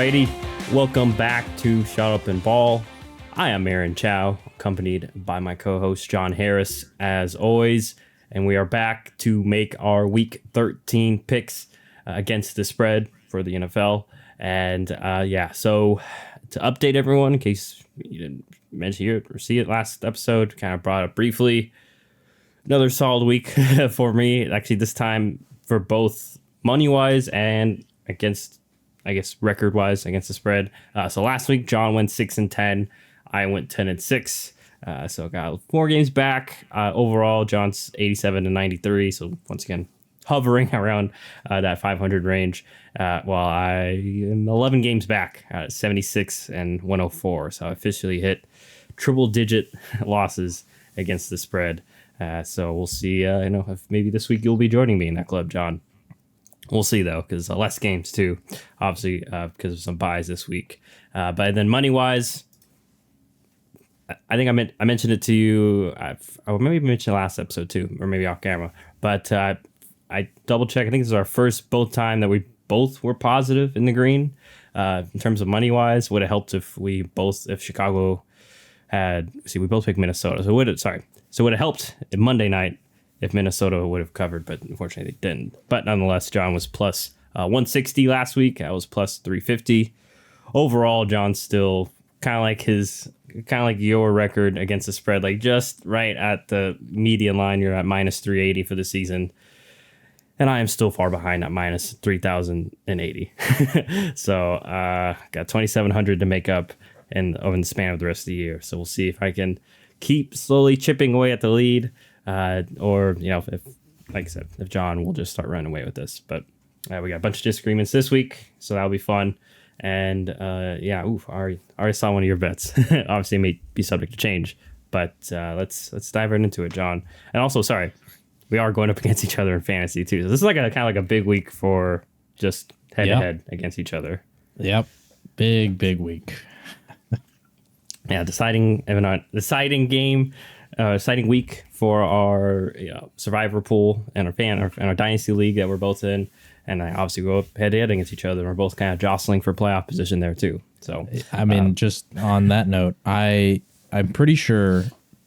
Alrighty, welcome back to Shut Up and Ball. I am Aaron Chow, accompanied by my co-host John Harris, as always, and we are back to make our Week 13 picks against the spread for the NFL. And so to update everyone, in case you didn't mention it or see it last episode, kind of brought up briefly, another solid week for me. Actually, this time for both money-wise and against, I guess, record-wise against the spread. So last week, John went 6-10. I went 10-6. So got 4 games back. Overall, John's 87-93. So once again, hovering around that 500 range. While I am 11 games back, 76-104. So I officially hit triple-digit losses against the spread. So we'll see. If maybe this week you'll be joining me in that club, John. We'll see, though, because less games, too, obviously, because of some buys this week. But then money-wise, I think I mentioned it to you. I maybe mentioned last episode, too, or maybe off camera. But I double-checked. I think this is our first both time that we both were positive in the green. In terms of money-wise, would have helped if Chicago had... See, we both picked Minnesota. So it would have helped if Monday night if Minnesota would have covered, but unfortunately they didn't. But nonetheless, John was plus 160 last week. I was plus 350. Overall, John's still kind of like your record against the spread, like just right at the median line. You're at minus 380 for the season. And I am still far behind at minus 3,080. So got 2,700 to make up over the span of the rest of the year. So we'll see if I can keep slowly chipping away at the lead. Or if, like I said, if John will just start running away with this. But we got a bunch of disagreements this week, so that'll be fun. And I already saw one of your bets. Obviously, it may be subject to change, but let's dive right into it, John. And also, sorry, we are going up against each other in fantasy too. So this is like a big week for just head to head against each other. Yep, big week. Yeah, deciding game. Exciting week for our survivor pool and our dynasty league that we're both in, and I obviously go up head to head against each other. We're both kind of jostling for playoff position there too. So I mean, just on that note, I'm pretty sure,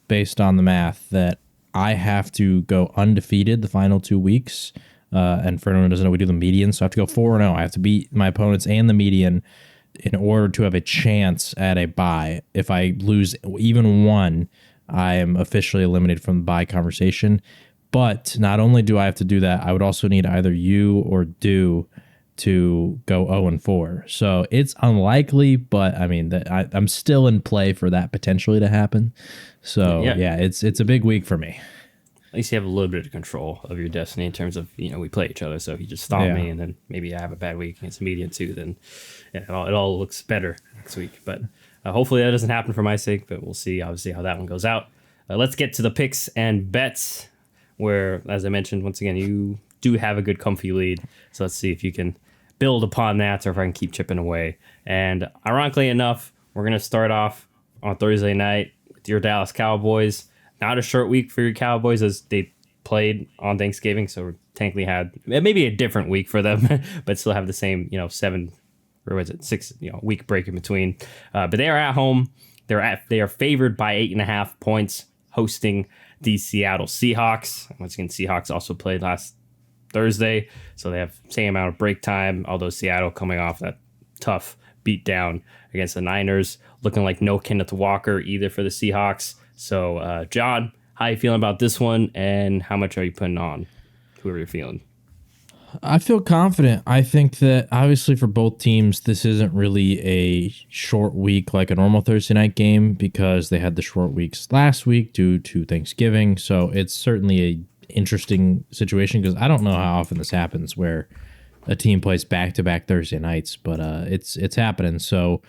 based on the math, that I have to go undefeated the final 2 weeks. And for anyone who doesn't know, we do the median, so I have to go 4-0. I have to beat my opponents and the median in order to have a chance at a bye. If I lose even one, I am officially eliminated from the bye conversation. But not only do I have to do that, I would also need either you or Do to go 0-4. So it's unlikely, but I mean, I'm still in play for that potentially to happen. So yeah, it's a big week for me. At least you have a little bit of control of your destiny in terms of, we play each other. So if you just stop me and then maybe I have a bad week against the median too, then it all looks better next week. But hopefully that doesn't happen for my sake, but we'll see obviously how that one goes out. Let's get to the picks and bets where, as I mentioned, once again, you do have a good comfy lead. So let's see if you can build upon that or if I can keep chipping away. And ironically enough, we're going to start off on Thursday night with your Dallas Cowboys. Not a short week for your Cowboys as they played on Thanksgiving. So technically had maybe a different week for them, but still have the same, 6 week break in between. But they are at home. They are favored by 8.5 points, hosting the Seattle Seahawks. Once again, Seahawks also played last Thursday, so they have same amount of break time. Although Seattle coming off that tough beatdown against the Niners, looking like no Kenneth Walker either for the Seahawks. So, John, how are you feeling about this one, and how much are you putting on? Whoever you're feeling. I feel confident. I think that obviously for both teams, this isn't really a short week like a normal Thursday night game because they had the short weeks last week due to Thanksgiving. So it's certainly a interesting situation because I don't know how often this happens where a team plays back-to-back Thursday nights, but it's happening. So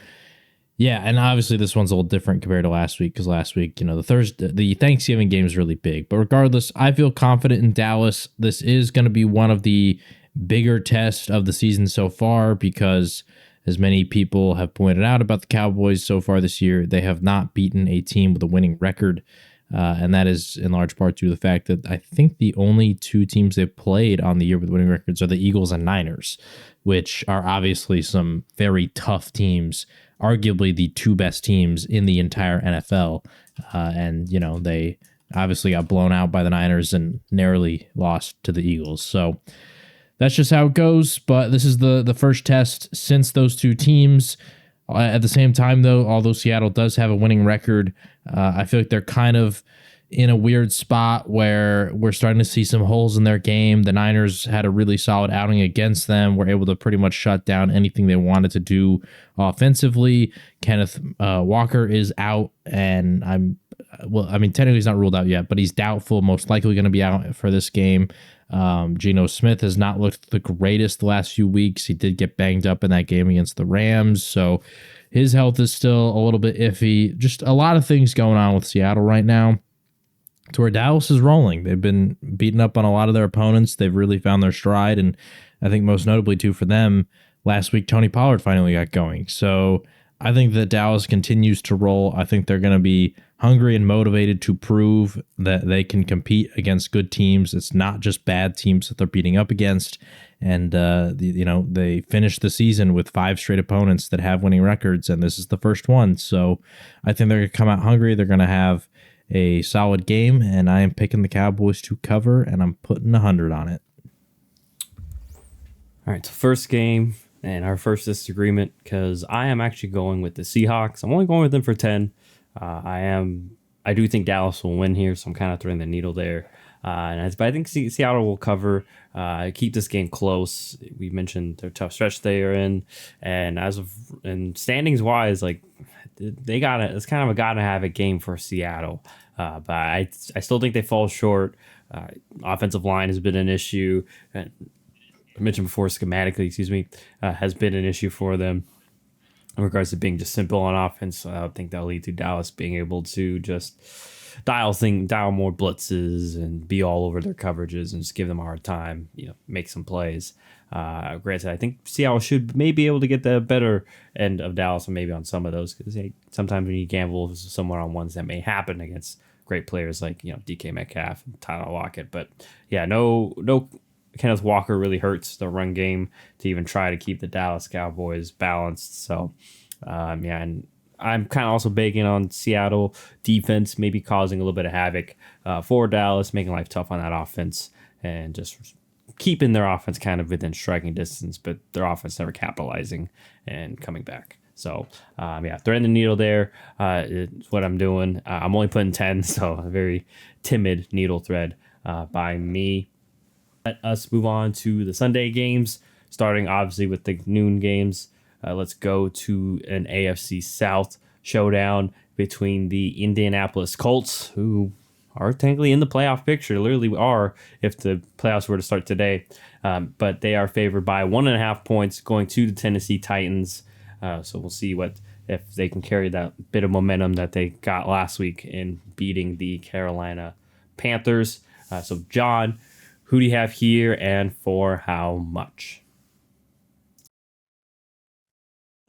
yeah, and obviously this one's a little different compared to last week because last week, the Thanksgiving game is really big. But regardless, I feel confident in Dallas. This is going to be one of the bigger tests of the season so far because, as many people have pointed out about the Cowboys so far this year, they have not beaten a team with a winning record. And that is in large part due to the fact that I think the only two teams they've played on the year with winning records are the Eagles and Niners, which are obviously some very tough teams, arguably the two best teams in the entire NFL. And, they obviously got blown out by the Niners and narrowly lost to the Eagles. So that's just how it goes. But this is the first test since those two teams. At the same time, though, although Seattle does have a winning record, I feel like they're kind of in a weird spot where we're starting to see some holes in their game. The Niners had a really solid outing against them, were able to pretty much shut down anything they wanted to do offensively. Kenneth Walker is out, and technically he's not ruled out yet, but he's doubtful, most likely going to be out for this game. Geno Smith has not looked the greatest the last few weeks. He did get banged up in that game against the Rams, so his health is still a little bit iffy. Just a lot of things going on with Seattle right now, to where Dallas is rolling. They've been beating up on a lot of their opponents. They've really found their stride, and I think most notably, too, for them, last week Tony Pollard finally got going. So I think that Dallas continues to roll. I think they're going to be hungry and motivated to prove that they can compete against good teams. It's not just bad teams that they're beating up against. And, they finished the season with 5 straight opponents that have winning records, and this is the first one. So I think they're going to come out hungry. They're going to have a solid game, and I am picking the Cowboys to cover, and I'm putting 100 on it. All right, so first game and our first disagreement, because I am actually going with the Seahawks. I'm only going with them for 10. I do think Dallas will win here, so I'm kind of throwing the needle there. But I think Seattle will cover, keep this game close. We mentioned their tough stretch they are in, and standings wise, like it's kind of a gotta have it game for Seattle. But I still think they fall short. Offensive line has been an issue. I mentioned before, schematically, has been an issue for them in regards to being just simple on offense. So I don't think that'll lead to Dallas being able to just dial more blitzes and be all over their coverages and just give them a hard time, make some plays. Granted, I think Seattle should maybe be able to get the better end of Dallas and maybe on some of those, because sometimes when you gamble somewhere on ones that may happen against great players like DK Metcalf and Tyler Lockett. But yeah, no Kenneth Walker really hurts the run game to even try to keep the Dallas Cowboys balanced. So, and I'm kind of also banking on Seattle defense maybe causing a little bit of havoc for Dallas, making life tough on that offense and just keeping their offense kind of within striking distance, but their offense never capitalizing and coming back. So, threading the needle there is what I'm doing. I'm only putting 10, so a very timid needle thread by me. Let us move on to the Sunday games, starting obviously with the noon games. Let's go to an AFC South showdown between the Indianapolis Colts, who are technically in the playoff picture, literally are if the playoffs were to start today. But they are favored by 1.5 points going to the Tennessee Titans. So we'll see if they can carry that bit of momentum that they got last week in beating the Carolina Panthers. So John, who do you have here and for how much?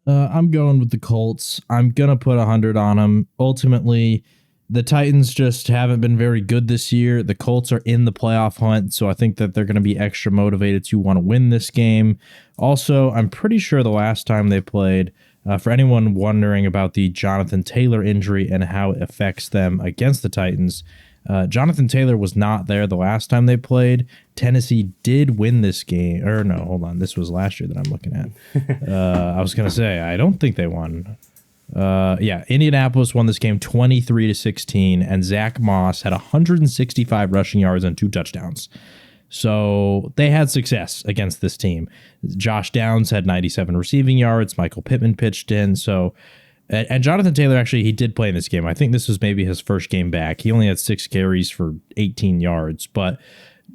I'm going with the Colts. I'm going to put 100 on them. Ultimately, the Titans just haven't been very good this year. The Colts are in the playoff hunt, so I think that they're going to be extra motivated to want to win this game. Also, I'm pretty sure the last time they played, for anyone wondering about the Jonathan Taylor injury and how it affects them against the Titans, Jonathan Taylor was not there the last time they played. Tennessee did win this game. Or no, hold on. This was last year that I'm looking at. I was going to say, I don't think they won. Indianapolis won this game 23-16, and Zach Moss had 165 rushing yards and 2 touchdowns. So they had success against this team. Josh Downs had 97 receiving yards. Michael Pittman pitched in. And Jonathan Taylor, actually, he did play in this game. I think this was maybe his first game back. He only had 6 carries for 18 yards. But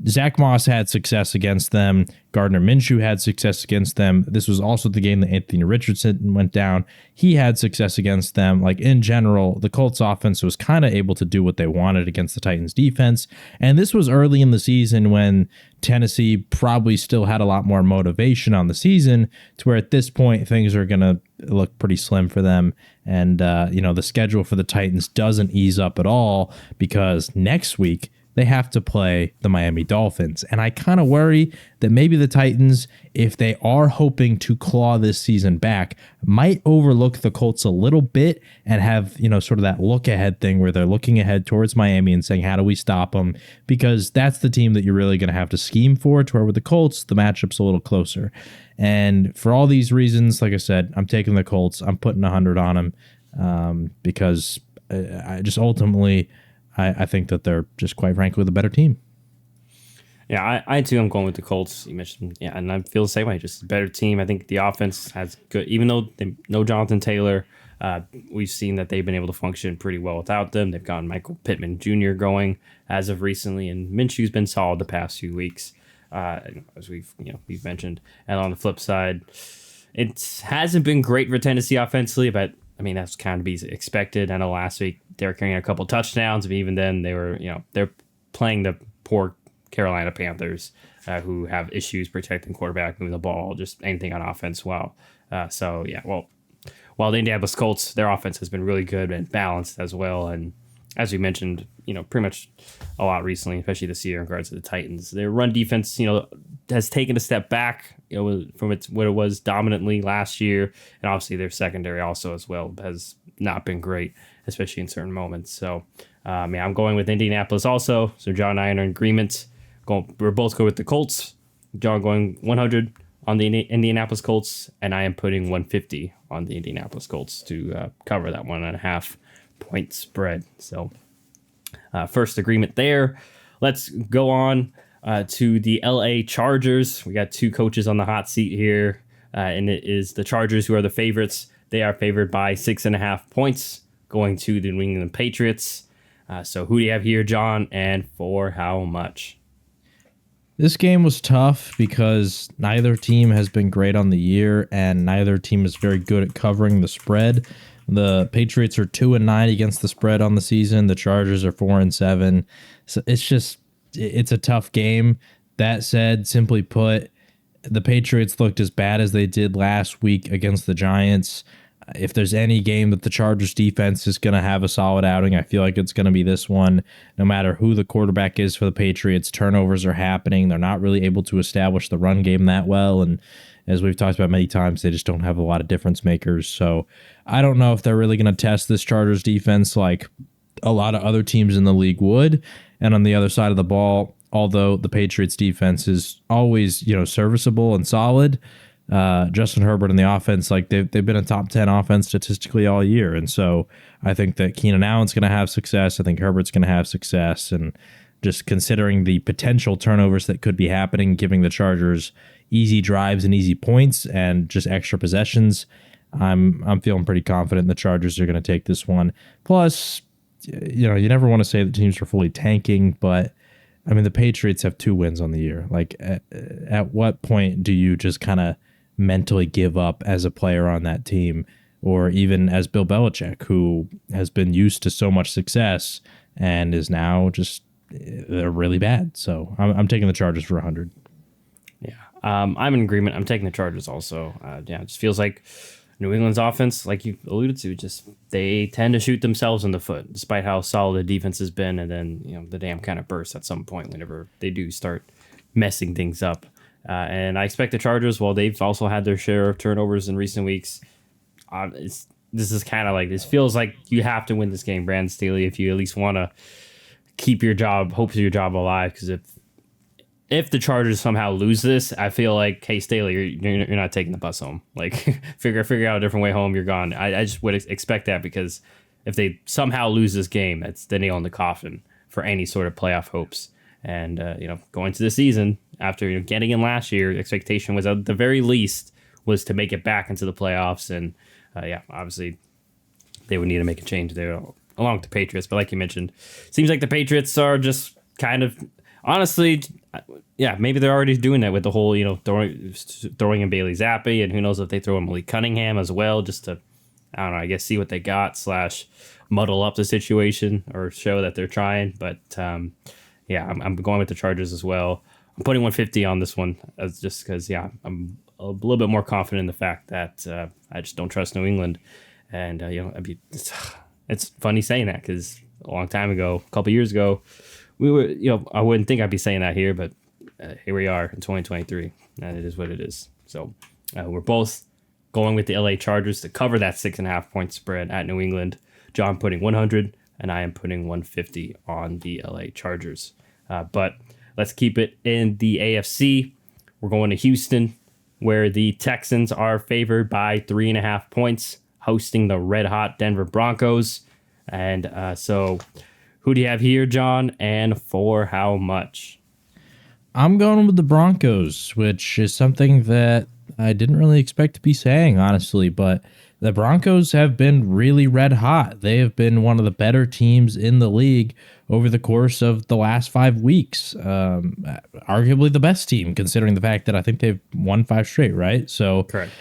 Zach Moss had success against them. Gardner Minshew had success against them. This was also the game that Anthony Richardson went down. He had success against them. Like, in general, the Colts offense was kind of able to do what they wanted against the Titans defense. And this was early in the season when Tennessee probably still had a lot more motivation on the season, to where at this point things are going to look pretty slim for them. And, the schedule for the Titans doesn't ease up at all, because next week they have to play the Miami Dolphins. And I kind of worry that maybe the Titans, if they are hoping to claw this season back, might overlook the Colts a little bit and have, sort of that look ahead thing where they're looking ahead towards Miami and saying, how do we stop them? Because that's the team that you're really going to have to scheme for, to where with the Colts, the matchup's a little closer. And for all these reasons, like I said, I'm taking the Colts. I'm putting 100 on them because I just ultimately, I think that they're just, quite frankly, the better team. Yeah, I too am going with the Colts. You mentioned, and I feel the same way. Just a better team. I think the offense has good, even though no Jonathan Taylor. We've seen that they've been able to function pretty well without them. They've gotten Michael Pittman Jr. going as of recently, and Minshew's been solid the past few weeks, as we've mentioned. And on the flip side, it hasn't been great for Tennessee offensively, but I mean, that's kind of be expected. I know last week they were carrying a couple touchdowns, but even then they were, they're playing the poor Carolina Panthers, who have issues protecting quarterback, moving the ball, just anything on offense. While the Indianapolis Colts, their offense has been really good and balanced as well. And as we mentioned, pretty much a lot recently, especially this year in regards to the Titans, their run defense, has taken a step back, from what it was dominantly last year. And obviously their secondary also as well has not been great, especially in certain moments. So, I'm going with Indianapolis also. So John and I are in agreement. We're both going with the Colts. John going 100 on the Indianapolis Colts, and I am putting 150 on the Indianapolis Colts to cover that 1.5 point spread. So first agreement there. Let's go on to the LA Chargers. We got two coaches on the hot seat here, and it is the Chargers who are the favorites. They are favored by 6.5 points, going to the New England Patriots. So who do you have here, John, and for how much? This game was tough because neither team has been great on the year, and neither team is very good at covering the spread. The Patriots are 2-9 against the spread on the season. The Chargers are 4-7. So it's a tough game. That said, simply put, the Patriots looked as bad as they did last week against the Giants. If there's any game that the Chargers defense is going to have a solid outing, I feel like it's going to be this one. No matter who the quarterback is for the Patriots, turnovers are happening. They're not really able to establish the run game that well. And as we've talked about many times, they just don't have a lot of difference makers. So I don't know if they're really going to test this Chargers defense like a lot of other teams in the league would. And on the other side of the ball, although the Patriots defense is always, serviceable and solid, Justin Herbert and the offense, like they've been a top 10 offense statistically all year. And so I think that Keenan Allen's going to have success. I think Herbert's going to have success. And just considering the potential turnovers that could be happening, giving the Chargers easy drives and easy points and just extra possessions, I'm feeling pretty confident the Chargers are going to take this one. Plus, you never want to say that teams are fully tanking, but I mean, the Patriots have 2 wins on the year. Like, at what point do you just kind of mentally give up as a player on that team, or even as Bill Belichick, who has been used to so much success and is now just, they're really bad. So I'm taking the Chargers for 100. Yeah, I'm in agreement. I'm taking the Chargers also. It just feels like New England's offense, like you alluded to, just they tend to shoot themselves in the foot, despite how solid the defense has been. And then, the dam kind of bursts at some point whenever they do start messing things up. And I expect the Chargers, while they've also had their share of turnovers in recent weeks, this is kind of like, this feels like you have to win this game, Brandon Staley, if you at least want to keep your job, hopes of your job alive. Because if the Chargers somehow lose this, I feel like, hey, Staley, you're not taking the bus home. Like, figure out a different way home. You're gone. I just would expect that, because if they somehow lose this game, that's the nail in the coffin for any sort of playoff hopes. And going to the season after getting in last year, the expectation was at the very least was to make it back into the playoffs. And obviously they would need to make a change there along with the Patriots. But like you mentioned, seems like the Patriots are just kind of, honestly, Yeah, maybe they're already doing that with the whole, throwing in Bailey Zappi, and who knows if they throw in Malik Cunningham as well, just to, I don't know, I guess see what they got / muddle up the situation or show that they're trying. But yeah, I'm going with the Chargers as well. I'm putting 150 on this one, just because, yeah, I'm a little bit more confident in the fact that I just don't trust New England. And, it's funny saying that because a long time ago, a couple years ago, we were, I wouldn't think I'd be saying that here, but here we are in 2023, and it is what it is. So we're both going with the LA Chargers to cover that 6.5 point spread at New England. John putting 100, and I am putting 150 on the LA Chargers. But let's keep it in the AFC. We're going to Houston, where the Texans are favored by 3.5 points, hosting the red-hot Denver Broncos. And so who do you have here, John, and for how much? I'm going with the Broncos, which is something that I didn't really expect to be saying, honestly, but the Broncos have been really red hot. They have been one of the better teams in the league over the course of the last 5 weeks. Arguably the best team, considering the fact that I think they've won 5 straight, right? So, correct.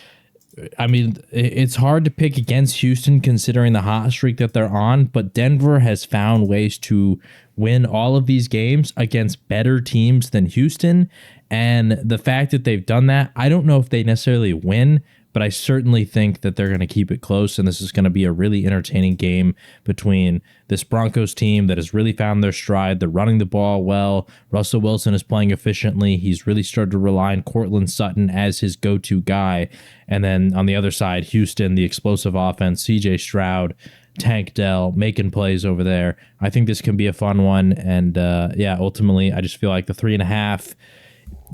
I mean, it's hard to pick against Houston considering the hot streak that they're on, but Denver has found ways to win all of these games against better teams than Houston. And the fact that they've done that, I don't know if they necessarily win, but I certainly think that they're going to keep it close, and this is going to be a really entertaining game between this Broncos team that has really found their stride. They're running the ball well. Russell Wilson is playing efficiently. He's really started to rely on Cortland Sutton as his go-to guy. And then on the other side, Houston, the explosive offense, CJ Stroud, Tank Dell making plays over there. I think this can be a fun one, and ultimately, I just feel like the 3.5.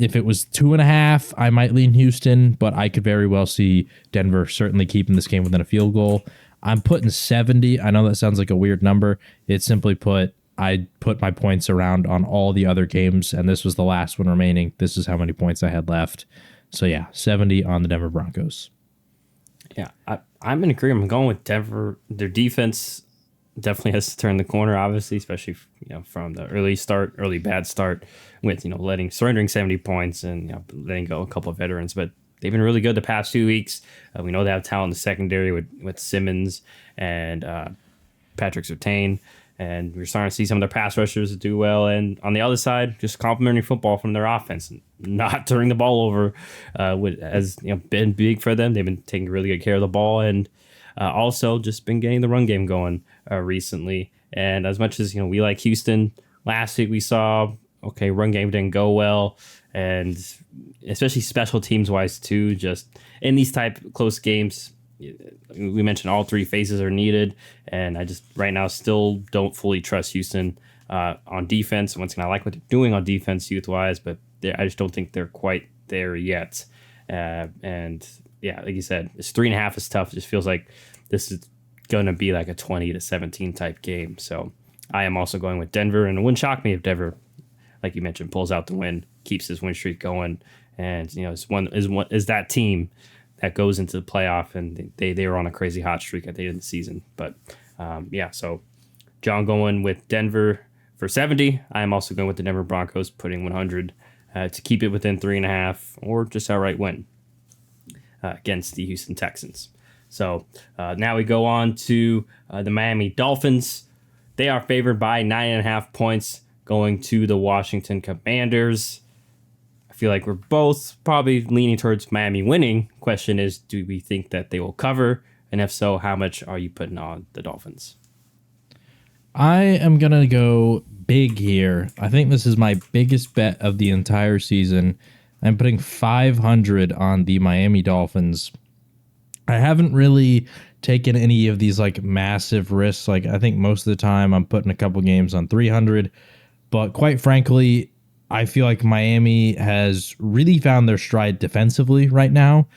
If it was 2.5, I might lean Houston, but I could very well see Denver certainly keeping this game within a field goal. I'm putting 70. I know that sounds like a weird number. It's simply put, I put my points around on all the other games, and this was the last one remaining. This is how many points I had left. So yeah, 70 on the Denver Broncos. Yeah, I'm in agreement. I'm going with Denver. Their defense definitely has to turn the corner, obviously, especially from the early bad start with surrendering 70 points and letting go a couple of veterans. But they've been really good the past 2 weeks. We know they have talent in the secondary with Simmons and Patrick Surtain, and we're starting to see some of their pass rushers do well. And on the other side, just complimentary football from their offense, not turning the ball over, has been big for them. They've been taking really good care of the ball, and also just been getting the run game going recently. And as much as we like Houston, last week we saw run game didn't go well, and especially special teams wise too. Just in these type close games, we mentioned all 3 phases are needed, and I just right now still don't fully trust Houston on defense. Once again, I like what they're doing on defense youth wise, but I just don't think they're quite there yet. And yeah, like you said, it's 3.5 is tough. It just feels like this is gonna be like a 20-17 type game. So I am also going with Denver, and it wouldn't shock me if Denver, like you mentioned, pulls out the win, keeps his win streak going, and is that team that goes into the playoff, and they were on a crazy hot streak at the end of the season. But so John going with Denver for 70. I am also going with the Denver Broncos, putting 100 to keep it within 3.5 or just outright win against the Houston Texans. So now we go on to the Miami Dolphins. They are favored by 9.5 points going to the Washington Commanders. I feel like we're both probably leaning towards Miami winning. Question is, do we think that they will cover? And if so, how much are you putting on the Dolphins? I am going to go big here. I think this is my biggest bet of the entire season. I'm putting 500 on the Miami Dolphins. I haven't really taken any of these massive risks. I think most of the time I'm putting a couple games on 300. But quite frankly, I feel like Miami has really found their stride defensively right now.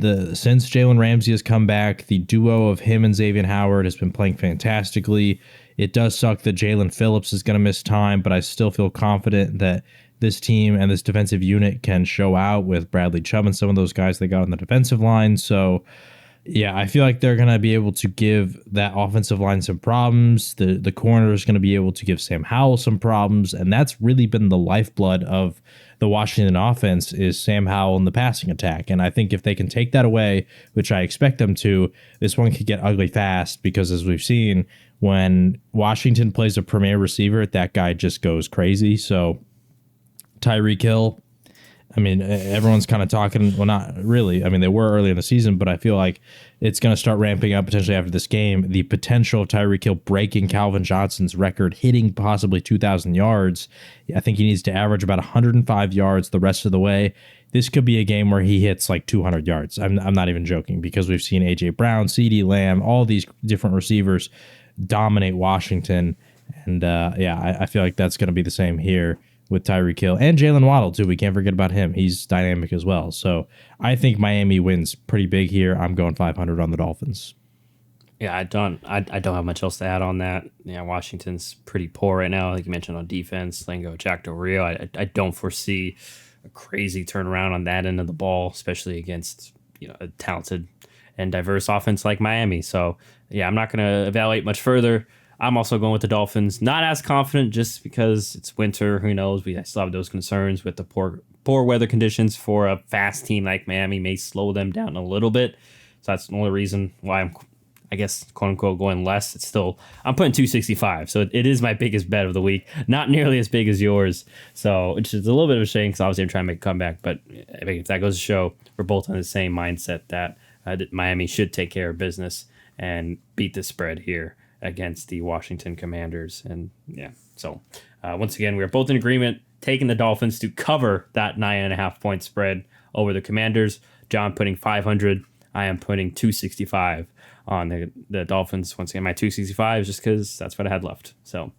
Since Jalen Ramsey has come back, the duo of him and Xavier Howard has been playing fantastically. It does suck that Jalen Phillips is going to miss time, but I still feel confident that this team and this defensive unit can show out with Bradley Chubb and some of those guys they got on the defensive line. So Yeah, I feel like they're going to be able to give that offensive line some problems. The corner is going to be able to give Sam Howell some problems, and that's really been the lifeblood of the Washington offense is Sam Howell in the passing attack. And I think if they can take that away, which I expect them to, this one could get ugly fast because as we've seen, when Washington plays a premier receiver, that guy just goes crazy. So Tyreek Hill, I mean, everyone's kind of talking. Well, not really. I mean, they were early in the season, but I feel like it's going to start ramping up potentially after this game. The potential of Tyreek Hill breaking Calvin Johnson's record, hitting possibly 2,000 yards. I think he needs to average about 105 yards the rest of the way. This could be a game where he hits like 200 yards. I'm not even joking because we've seen A.J. Brown, CeeDee Lamb, all these different receivers dominate Washington. And I feel like that's going to be the same here with Tyreek Hill and Jalen Waddle too. We can't forget about him. He's dynamic as well. So I think Miami wins pretty big here. I'm going 500 on the Dolphins. Yeah, I don't have much else to add on that. Yeah, Washington's pretty poor right now, like you mentioned on defense. Letting go Jack Del Rio. I don't foresee a crazy turnaround on that end of the ball, especially against a talented and diverse offense like Miami. So yeah, I'm not going to evaluate much further. I'm also going with the Dolphins. Not as confident just because it's winter. Who knows? We still have those concerns with the poor weather conditions for a fast team like Miami may slow them down a little bit. So that's the only reason why I'm, I guess, quote unquote, going less. It's still, I'm putting 265. So it is my biggest bet of the week. Not nearly as big as yours. So it's just a little bit of a shame because obviously I'm trying to make a comeback. But I think if that goes to show, we're both on the same mindset that Miami should take care of business and beat the spread here against the Washington Commanders. And yeah, so once again, we are both in agreement, taking the Dolphins to cover that 9.5 point spread over the Commanders. John putting 500. I am putting 265 on the Dolphins. Once again, my 265 is just because that's what I had left. So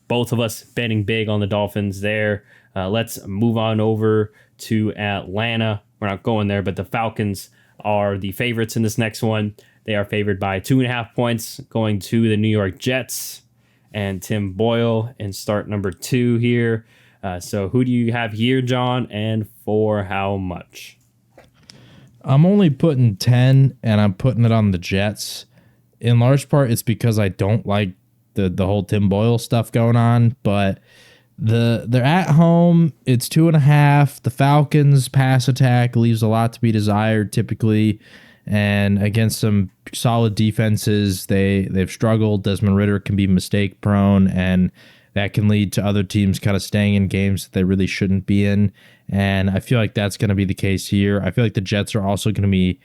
both of us betting big on the Dolphins there. Let's move on over to Atlanta. We're not going there, but the Falcons are the favorites in this next one. They are favored by 2.5 points going to the New York Jets and Tim Boyle in start number 2 here. So who do you have here, John, and for how much? I'm only putting 10, and I'm putting it on the Jets. In large part, it's because I don't like the whole Tim Boyle stuff going on, but they're at home. It's 2.5. The Falcons' pass attack leaves a lot to be desired typically. And against some solid defenses, they've struggled. Desmond Ridder can be mistake prone, and that can lead to other teams kind of staying in games that they really shouldn't be in. And I feel like that's going to be the case here. I feel like the Jets are also going to be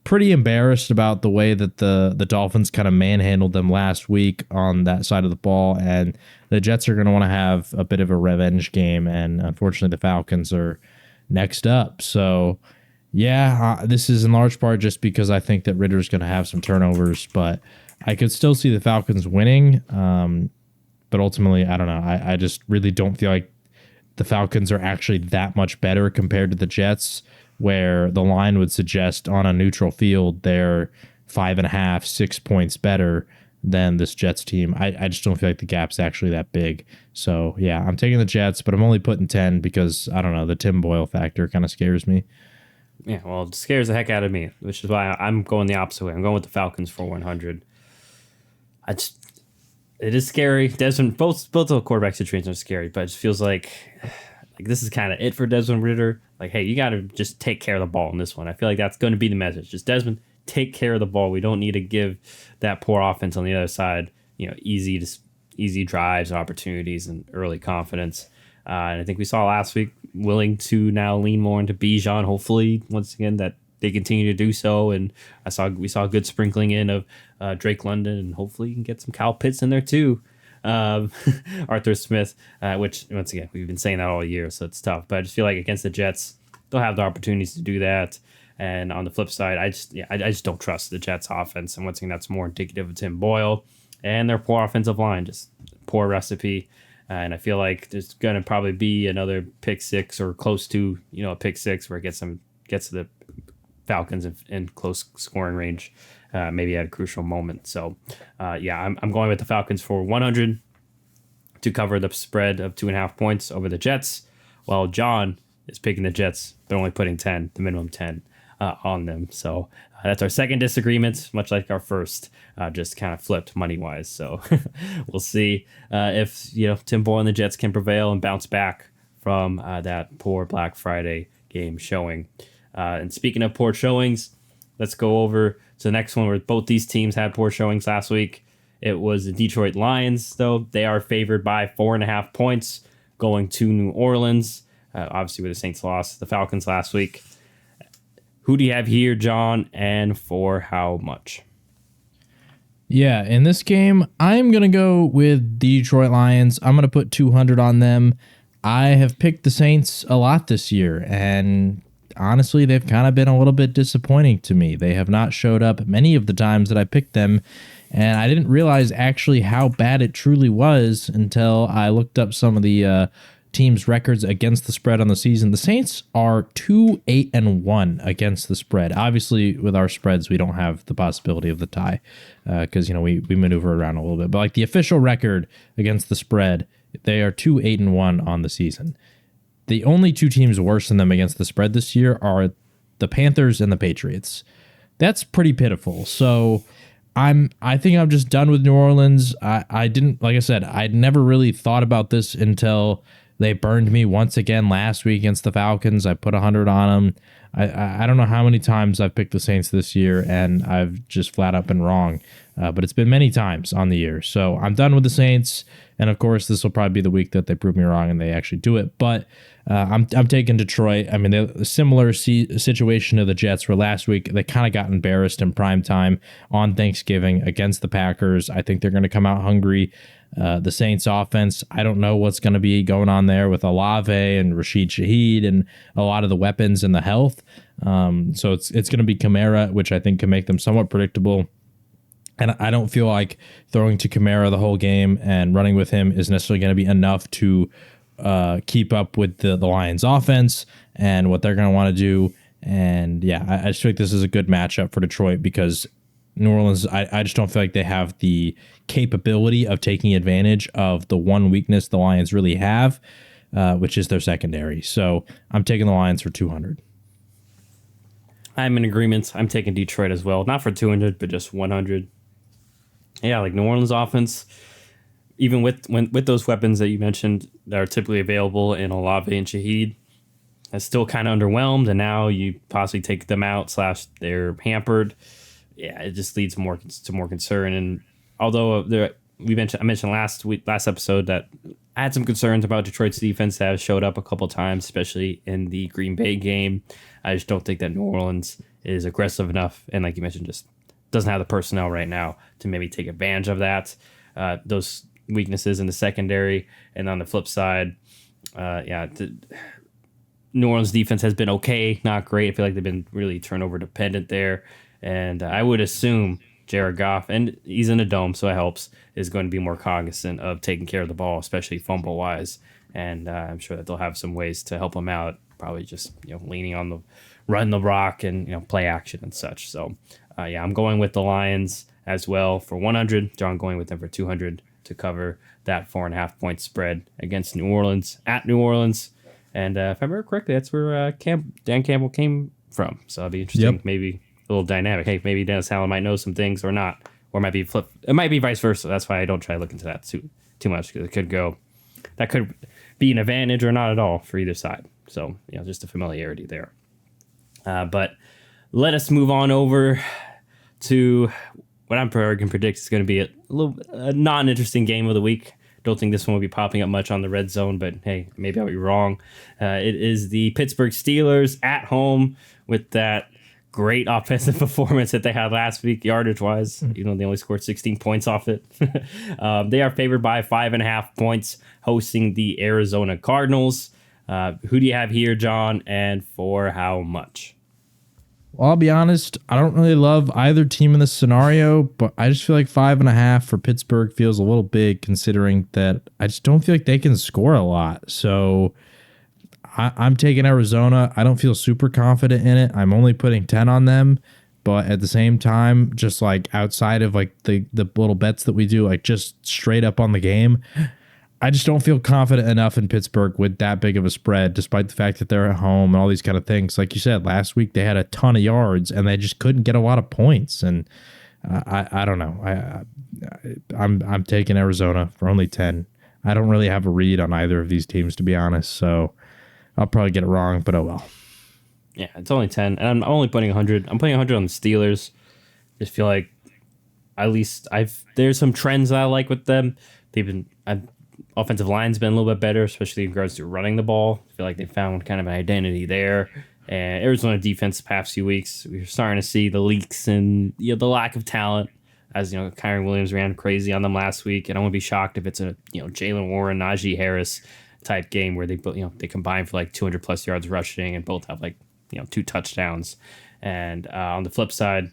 pretty embarrassed about the way that the Dolphins kind of manhandled them last week on that side of the ball. And the Jets are going to want to have a bit of a revenge game. And unfortunately, the Falcons are next up. So yeah, this is in large part just because I think that Ritter's going to have some turnovers, but I could still see the Falcons winning. But ultimately, I don't know. I just really don't feel like the Falcons are actually that much better compared to the Jets, where the line would suggest on a neutral field they're 5.5, 6 points better than this Jets team. I just don't feel like the gap's actually that big. So yeah, I'm taking the Jets, but I'm only putting 10 because I don't know, the Tim Boyle factor kind of scares me. Yeah, well, it scares the heck out of me, which is why I'm going the opposite way. I'm going with the Falcons for 100. It is scary. Desmond, both of the quarterback situations are scary, but it just feels like this is kind of it for Desmond Ridder. Like, hey, you got to just take care of the ball in this one. I feel like that's going to be the message. Just Desmond, take care of the ball. We don't need to give that poor offense on the other side, easy drives and opportunities and early confidence. And I think we saw last week willing to now lean more into Bijan. Hopefully, once again, that they continue to do so. And we saw a good sprinkling in of Drake London, and hopefully you can get some Kyle Pitts in there too. Arthur Smith, which once again we've been saying that all year, so it's tough. But I just feel like against the Jets, they'll have the opportunities to do that. And on the flip side, I just don't trust the Jets offense. And once again, that's more indicative of Tim Boyle and their poor offensive line, just poor recipe. And I feel like there's going to probably be another pick six or close to, a pick six where it gets to the Falcons in close scoring range, maybe at a crucial moment. So, I'm going with the Falcons for 100 to cover the spread of 2.5 points over the Jets, while John is picking the Jets, but only putting 10, the minimum 10 on them. So that's our second disagreement, much like our first, just kind of flipped money wise. So we'll see if Tim Boyle and the Jets can prevail and bounce back from that poor Black Friday game showing. And speaking of poor showings, let's go over to the next one where both these teams had poor showings last week. It was the Detroit Lions, though. They are favored by 4.5 points going to New Orleans. Obviously, with the Saints lost the Falcons last week. Who do you have here, John, and for how much? Yeah, in this game, I'm going to go with the Detroit Lions. I'm going to put 200 on them. I have picked the Saints a lot this year, and honestly, they've kind of been a little bit disappointing to me. They have not showed up many of the times that I picked them, and I didn't realize actually how bad it truly was until I looked up some of the teams' records against the spread on the season. The Saints are 2-8-1 against the spread. Obviously, with our spreads, we don't have the possibility of the tie because we maneuver around a little bit. But like the official record against the spread, they are 2-8-1 on the season. The only two teams worse than them against the spread this year are the Panthers and the Patriots. That's pretty pitiful. So I think I'm just done with New Orleans. I didn't, like I said, I'd never really thought about this until they burned me once again last week against the Falcons. I put 100 on them. I don't know how many times I've picked the Saints this year, and I've just flat up been wrong. But it's been many times on the year. So I'm done with the Saints. And of course, this will probably be the week that they prove me wrong and they actually do it. But I'm taking Detroit. I mean, a similar situation to the Jets where last week they kind of got embarrassed in prime time on Thanksgiving against the Packers. I think they're going to come out hungry. The Saints offense, I don't know what's going to be going on there with Olave and Rashid Shaheed and a lot of the weapons and the health. So it's going to be Kamara, which I think can make them somewhat predictable. And I don't feel like throwing to Kamara the whole game and running with him is necessarily going to be enough to keep up with the Lions offense and what they're going to want to do. And yeah, I just feel like this is a good matchup for Detroit because New Orleans, I just don't feel like they have the capability of taking advantage of the one weakness the Lions really have, which is their secondary. So I'm taking the Lions for 200. I'm in agreement. I'm taking Detroit as well. Not for 200, but just 100. Yeah, like New Orleans offense, even with those weapons that you mentioned that are typically available in Olave and Shaheed, is still kind of underwhelmed. And now you possibly take them out / they're hampered. Yeah, it just leads to more concern. And although I mentioned last episode that I had some concerns about Detroit's defense that have showed up a couple times, especially in the Green Bay game. I just don't think that New Orleans is aggressive enough, and like you mentioned, just doesn't have the personnel right now to maybe take advantage of that. Those weaknesses in the secondary, and on the flip side, New Orleans defense has been okay, not great. I feel like they've been really turnover dependent there, and I would assume Jared Goff, and he's in a dome, so it helps, is going to be more cognizant of taking care of the ball, especially fumble-wise. And I'm sure that they'll have some ways to help him out, probably just leaning on the run the rock and play action and such. So, I'm going with the Lions as well for 100. John going with them for 200 to cover that 4.5 point spread against New Orleans, at New Orleans. And if I remember correctly, that's where Dan Campbell came from. So it'll be interesting. Yep. Maybe a little dynamic. Hey, maybe Dennis Allen might know some things or not, or it might be flip. It might be vice versa. That's why I don't try to look into that too much, because that could be an advantage or not at all for either side. So just a familiarity there. But let us move on over to what I'm going to predict is going to be a non-interesting game of the week. Don't think this one will be popping up much on the red zone, but hey, maybe I'll be wrong. It is the Pittsburgh Steelers at home with that great offensive performance that they had last week, yardage-wise. They only scored 16 points off it. They are favored by 5.5 points, hosting the Arizona Cardinals. Who do you have here, John, and for how much? Well, I'll be honest, I don't really love either team in this scenario, but I just feel like 5.5 for Pittsburgh feels a little big, considering that I just don't feel like they can score a lot. So I'm taking Arizona. I don't feel super confident in it. I'm only putting 10 on them, but at the same time, just like outside of like the little bets that we do, like just straight up on the game, I just don't feel confident enough in Pittsburgh with that big of a spread, despite the fact that they're at home and all these kind of things. Like you said, last week they had a ton of yards and they just couldn't get a lot of points. And I don't know. I'm taking Arizona for only 10. I don't really have a read on either of these teams, to be honest. So I'll probably get it wrong, but oh well. Yeah, it's only 10, and I'm only putting 100. I'm putting 100 on the Steelers. Just feel like at least there's some trends that I like with them. They've been offensive line's been a little bit better, especially in regards to running the ball. I feel like they found kind of an identity there. And Arizona defense the past few weeks, we're starting to see the leaks and the lack of talent. As you know, Kyron Williams ran crazy on them last week, and I wouldn't be shocked if it's a Jalen Warren, Najee Harris type game where they combine for like 200 plus yards rushing and both have like 2 touchdowns. And on the flip side,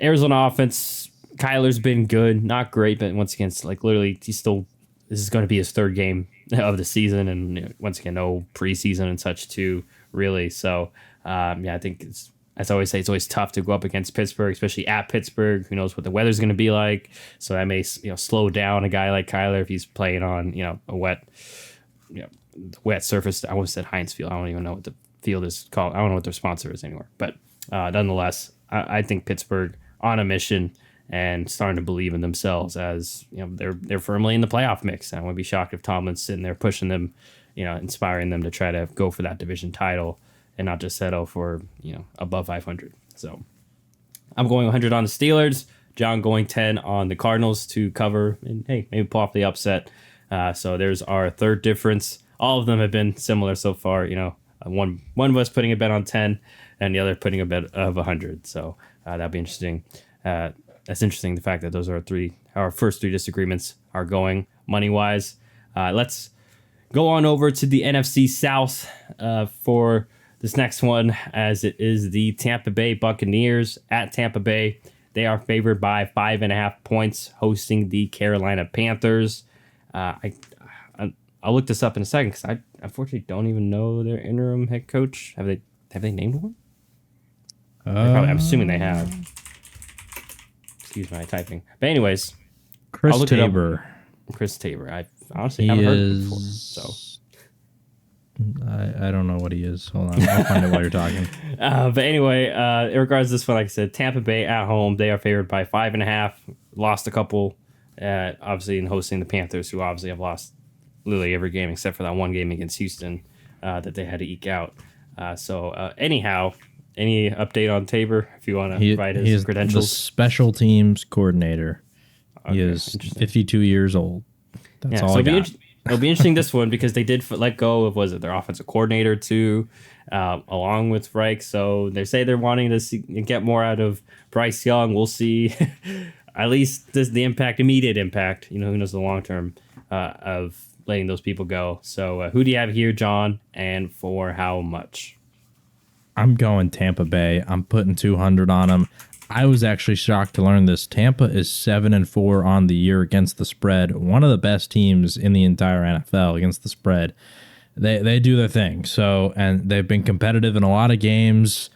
Arizona offense, Kyler's been good, not great, but once again, it's like literally this is going to be his 3rd game of the season, and once again, no preseason and such too, really. So I think as I always say, it's always tough to go up against Pittsburgh, especially at Pittsburgh. Who knows what the weather's going to be like? So that may slow down a guy like Kyler if he's playing on a wet surface. I almost said Heinz Field. I don't even know what the field is called. I don't know what their sponsor is anymore. But nonetheless, I think Pittsburgh on a mission and starting to believe in themselves, as they're firmly in the playoff mix. I wouldn't be shocked if Tomlin's sitting there pushing them, inspiring them to try to go for that division title and not just settle for above 500. So I'm going 100 on the Steelers. John going 10 on the Cardinals to cover and hey, maybe pull off the upset. So there's our 3rd difference. All of them have been similar so far. One of us putting a bet on 10 and the other putting a bet of 100. So that'll be interesting. That's interesting, the fact that those are our first 3 disagreements are going money-wise. Let's go on over to the NFC South for this next one, as it is the Tampa Bay Buccaneers at Tampa Bay. They are favored by 5.5 points, hosting the Carolina Panthers. I'll look this up in a second because I unfortunately don't even know their interim head coach. Have they named one? I'm assuming they have. Excuse my typing. But anyways, Chris Tabor. Chris Tabor. I honestly haven't heard of him before. So I don't know what he is. Hold on, I'll find it while you're talking. But anyway, in regards to this one, like I said, Tampa Bay at home, they are favored by 5.5. Lost a couple, obviously, in hosting the Panthers, who obviously have lost literally every game except for that one game against Houston that they had to eke out. Anyhow, any update on Tabor, if you want to provide his credentials? The special teams coordinator. Okay, he is 52 years old. That's all I got. It'll be interesting this one because they did let go of their offensive coordinator too, along with Reich. So they say they're wanting to get more out of Bryce Young. We'll see. At least the immediate impact. Who knows the long term of letting those people go. So who do you have here, John, and for how much? I'm going Tampa Bay. I'm putting 200 on them. I was actually shocked to learn this. Tampa is 7-4 on the year against the spread. One of the best teams in the entire NFL against the spread. They do their thing. So, and they've been competitive in a lot of games.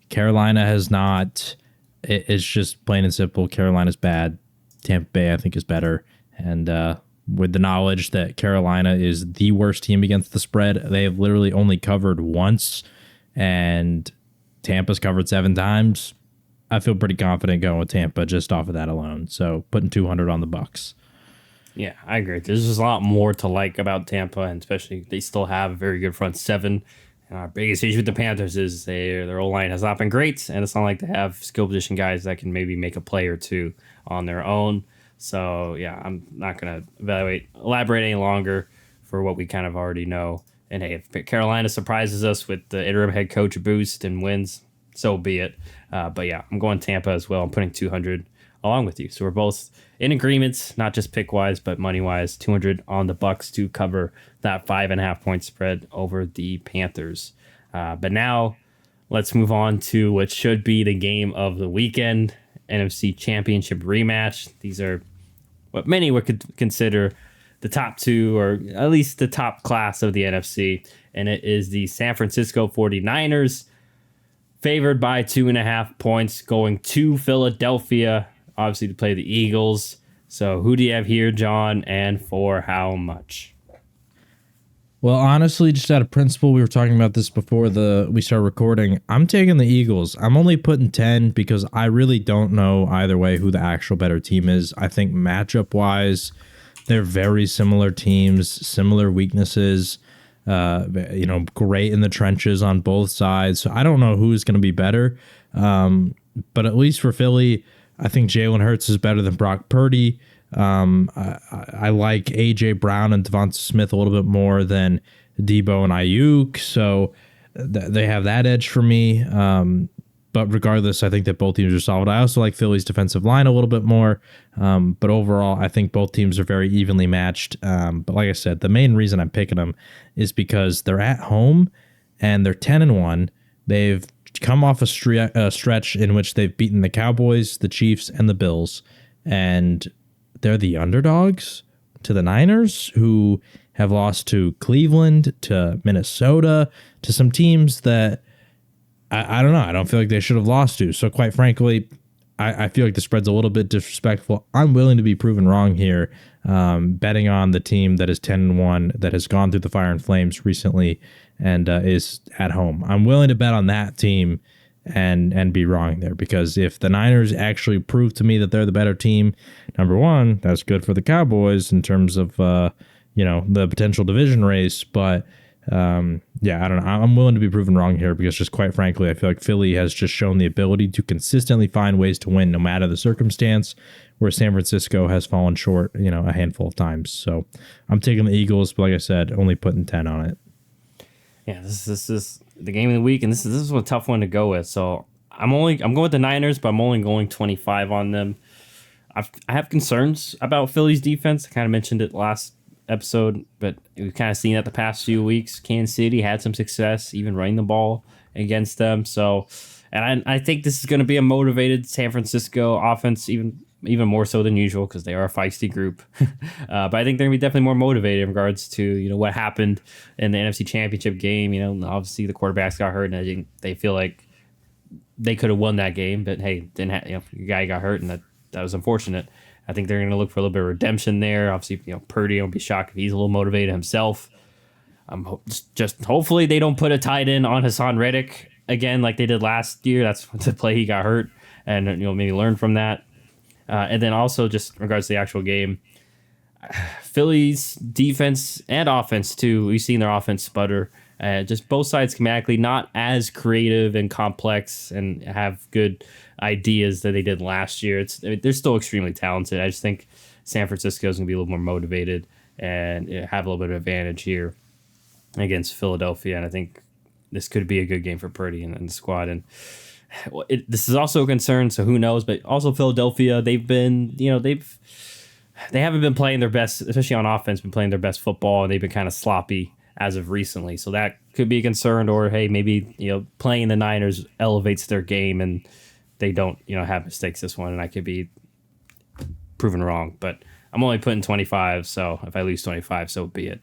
Carolina has not. It's just plain and simple. Carolina's bad. Tampa Bay, I think, is better. And with the knowledge that Carolina is the worst team against the spread, they have literally only covered once, and Tampa's covered 7 times. I feel pretty confident going with Tampa just off of that alone. So putting 200 on the Bucs. Yeah, I agree. There's just a lot more to like about Tampa, and especially they still have a very good front 7. And our biggest issue with the Panthers is their O-line has not been great, and it's not like they have skill position guys that can maybe make a play or two on their own. So, yeah, I'm not going to elaborate any longer for what we kind of already know. And, hey, if Carolina surprises us with the interim head coach boost and wins, so be it. But, yeah, I'm going Tampa as well. I'm putting 200 along with you. So we're both in agreement, not just pick-wise, but money-wise. 200 on the Bucs to cover that 5.5-point spread over the Panthers. But now let's move on to what should be the game of the weekend, NFC Championship rematch. These are what many would consider the top 2, or at least the top class of the NFC. And it is the San Francisco 49ers, favored by 2.5 points, going to Philadelphia, obviously to play the Eagles. So who do you have here, John, and for how much? Well, honestly, just out of principle, we were talking about this before we started recording. I'm taking the Eagles. I'm only putting 10 because I really don't know either way who the actual better team is. I think matchup-wise, they're very similar teams, similar weaknesses, great in the trenches on both sides. So I don't know who's going to be better. But at least for Philly, I think Jalen Hurts is better than Brock Purdy. I like A.J. Brown and Devonta Smith a little bit more than Debo and Ayuk, so they have that edge for me. But regardless, I think that both teams are solid. I also like Philly's defensive line a little bit more, but overall, I think both teams are very evenly matched. But like I said, the main reason I'm picking them is because they're at home and they're 10-1. They've come off a stretch in which they've beaten the Cowboys, the Chiefs, and the Bills, and they're the underdogs to the Niners, who have lost to Cleveland, to Minnesota, to some teams that I don't know. I don't feel like they should have lost to. So quite frankly, I feel like the spread's a little bit disrespectful. I'm willing to be proven wrong here, betting on the team that is 10-1, that has gone through the fire and flames recently and is at home. I'm willing to bet on that team and be wrong there, because if the Niners actually prove to me that they're the better team, number one, that's good for the Cowboys in terms of the potential division race. But I don't know. I'm willing to be proven wrong here because, just quite frankly, I feel like Philly has just shown the ability to consistently find ways to win no matter the circumstance, where San Francisco has fallen short, a handful of times. So I'm taking the Eagles, but like I said, only putting 10 on it. Yeah, this is the game of the week, and this is a tough one to go with. So I'm going with the Niners, but I'm only going 25 on them. I have concerns about Philly's defense. I kind of mentioned it last episode, but we've kind of seen that the past few weeks. Kansas City had some success, even running the ball against them. So, and I think this is going to be a motivated San Francisco offense, even more so than usual, because they are a feisty group. But I think they're going to be definitely more motivated in regards to what happened in the NFC Championship game. Obviously the quarterbacks got hurt, and I think they feel like they could have won that game, but hey, your guy got hurt, and that was unfortunate. I think they're going to look for a little bit of redemption there. Obviously, Purdy, won't be shocked if he's a little motivated himself. Just hopefully they don't put a tight end on Hassan Reddick again like they did last year. That's the play he got hurt, and maybe learn from that. And then also just in regards to the actual game, Philly's defense and offense too. We've seen their offense sputter. Just both sides schematically not as creative and complex and have good ideas that they did last year. They're still extremely talented. I just think San Francisco is going to be a little more motivated and have a little bit of advantage here against Philadelphia. And I think this could be a good game for Purdy and the squad. And this is also a concern, so who knows? But also Philadelphia, they haven't been playing their best, especially on offense, been playing their best football, and they've been kind of sloppy as of recently. So that could be a concern, or hey, maybe playing the Niners elevates their game and they don't have mistakes this one, and I could be proven wrong. But I'm only putting 25, so if I lose 25, so be it.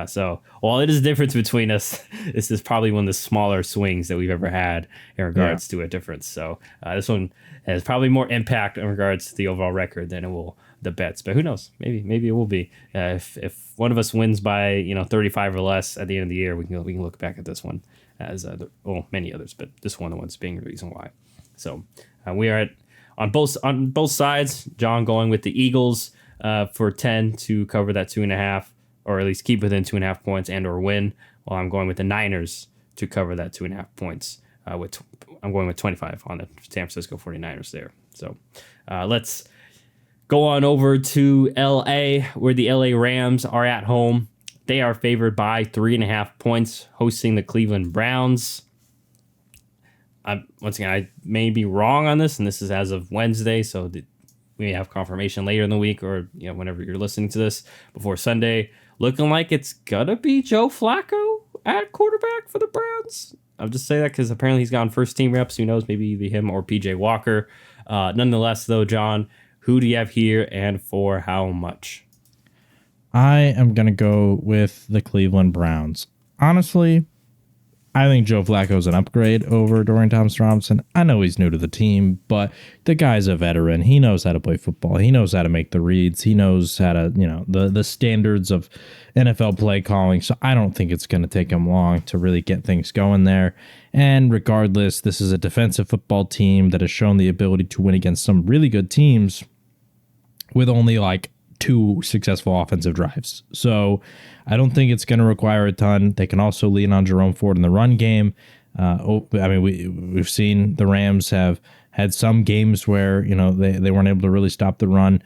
So while it is a difference between us, this is probably one of the smaller swings that we've ever had in regards to a difference. So this one has probably more impact in regards to the overall record than it will the bets. But who knows? Maybe it will be. If one of us wins by 35 or less at the end of the year, we can look back at this one as many others, but this one, the one's being the reason why. So we are on both sides. John going with the Eagles for 10 to cover that 2.5. Or at least keep within 2.5 points and or win. While I'm going with the Niners to cover that 2.5 points. I'm going with 25 on the San Francisco 49ers there. So let's go on over to LA, where the LA Rams are at home. They are favored by 3.5 points, hosting the Cleveland Browns. Once again, I may be wrong on this, and this is as of Wednesday, so we may have confirmation later in the week, or whenever you're listening to this before Sunday. Looking like it's gonna be Joe Flacco at quarterback for the Browns. I'll just say that because apparently he's gotten first team reps. Who knows? Maybe either him or PJ Walker. Nonetheless, though, John, who do you have here and for how much? I am gonna go with the Cleveland Browns. Honestly, I think Joe Flacco's an upgrade over Dorian Thompson-Robinson. I know he's new to the team, but the guy's a veteran. He knows how to play football. He knows how to make the reads. He knows how to, the standards of NFL play calling. So I don't think it's going to take him long to really get things going there. And regardless, this is a defensive football team that has shown the ability to win against some really good teams with only like 2 successful offensive drives. So I don't think it's going to require a ton. They can also lean on Jerome Ford in the run game. We've seen the Rams have had some games where, they weren't able to really stop the run.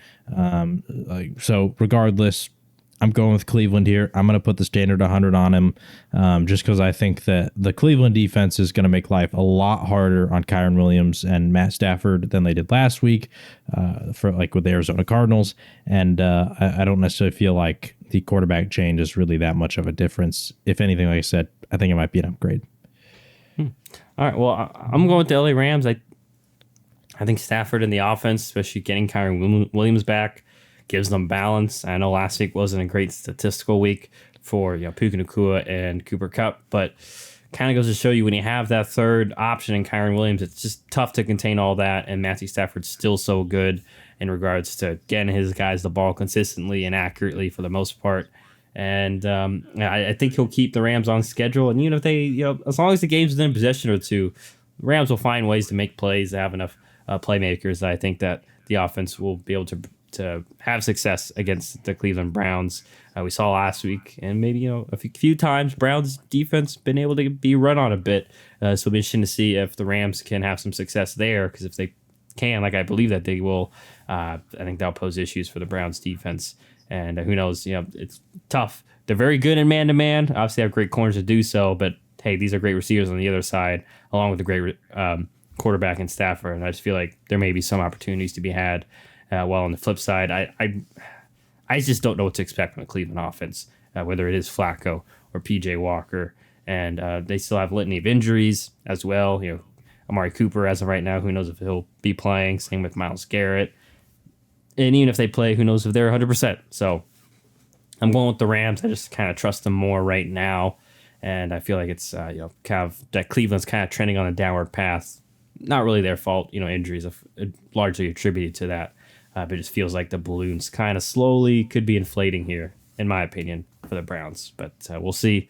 So regardless, I'm going with Cleveland here. I'm going to put the standard 100 on him just because I think that the Cleveland defense is going to make life a lot harder on Kyren Williams and Matt Stafford than they did last week with the Arizona Cardinals. And I don't necessarily feel like the quarterback change is really that much of a difference. If anything, like I said, I think it might be an upgrade. All right, well, I'm going with the LA Rams. I think Stafford in the offense, especially getting Kyren Williams back, gives them balance. I know last week wasn't a great statistical week for Puka Nacua and Cooper Kupp, but kind of goes to show you when you have that third option in Kyren Williams, it's just tough to contain all that. And Matthew Stafford's still so good in regards to getting his guys the ball consistently and accurately for the most part. And I think he'll keep the Rams on schedule. And if they, as long as the game's within possession or two, the Rams will find ways to make plays, to have enough playmakers. I think that the offense will be able to have success against the Cleveland Browns. We saw last week, and maybe a few times Browns defense been able to be run on a bit. So it'll be interesting to see if the Rams can have some success there, because if they can, like I believe that they will, I think that'll pose issues for the Browns defense. And who knows? It's tough. They're very good in man-to-man. Obviously, have great corners to do so, but hey, these are great receivers on the other side, along with a great quarterback in Stafford. And I just feel like there may be some opportunities to be had. While on the flip side, I just don't know what to expect from the Cleveland offense, whether it is Flacco or P.J. Walker. And they still have a litany of injuries as well. Amari Cooper, as of right now, who knows if he'll be playing. Same with Myles Garrett. And even if they play, who knows if they're 100%. So I'm going with the Rams. I just kind of trust them more right now. And I feel like it's, kind of that Cleveland's kind of trending on a downward path. Not really their fault. Injuries are largely attributed to that. But it just feels like the balloons kind of slowly could be inflating here, in my opinion, for the Browns. But we'll see